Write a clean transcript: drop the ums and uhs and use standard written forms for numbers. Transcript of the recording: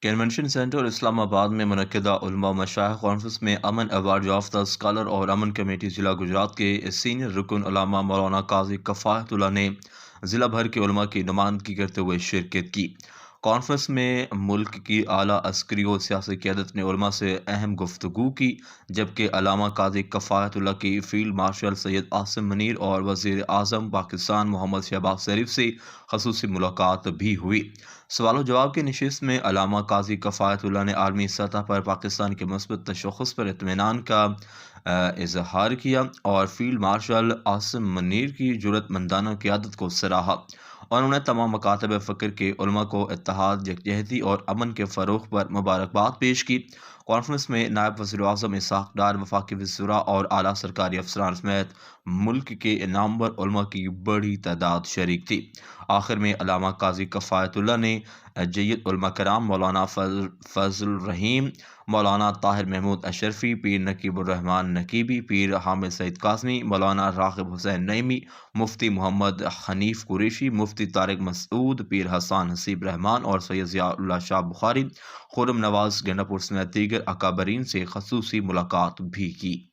Convention centre اسلام آباد میں منعقدہ علماء مشائخ کانفرنس میں امن ایوارڈ یافتہ اسکالر اور امن کمیٹی ضلع گجرات کے سینئر رکن علامہ مولانا قاضی کفایت اللہ نے ضلع بھر کے علماء کی نمائندگی کرتے ہوئے شرکت کی۔ کانفرنس میں ملک کی اعلیٰ عسکری و سیاسی قیادت نے علماء سے اہم گفتگو کی، جبکہ علامہ قاضی کفایت اللہ کی فیلڈ مارشل سید عاصم منیر اور وزیر اعظم پاکستان محمد شہباز شریف سے خصوصی ملاقات بھی ہوئی۔ سوال و جواب کی نشست میں علامہ قاضی کفایت اللہ نے عالمی سطح پر پاکستان کے مثبت تشخص پر اطمینان کا اظہار کیا اور فیلڈ مارشل عاصم منیر کی جرأت مندانہ قیادت کو سراہا۔ اور انہوں نے تمام مکاتب فکر کے علماء کو اتحاد، یکجہتی اور امن کے فروغ پر مبارکباد پیش کی۔ کانفرنس میں نائب وزیر اعظم اسحاق ڈار، وفاقی وزراء اور اعلیٰ سرکاری افسران سمیت ملک کے نامور علماء کی بڑی تعداد شریک تھی۔ آخر میں علامہ قاضی کفایت اللہ نے جید علماء کرام مولانا فضل الرحیم، مولانا طاہر محمود اشرفی، پیر نقیب الرحمن نقیبی، پیر حامد سعید قاسمی، مولانا راغب حسین نعیمی، مفتی محمد حنیف قریشی، مفتی طارق مسعود، پیر حسان حسیب رحمان اور سید ضیاء اللہ شاہ بخاری، خرم نواز گنڈا پور سمیت دیگر اکابرین سے خصوصی ملاقات بھی کی۔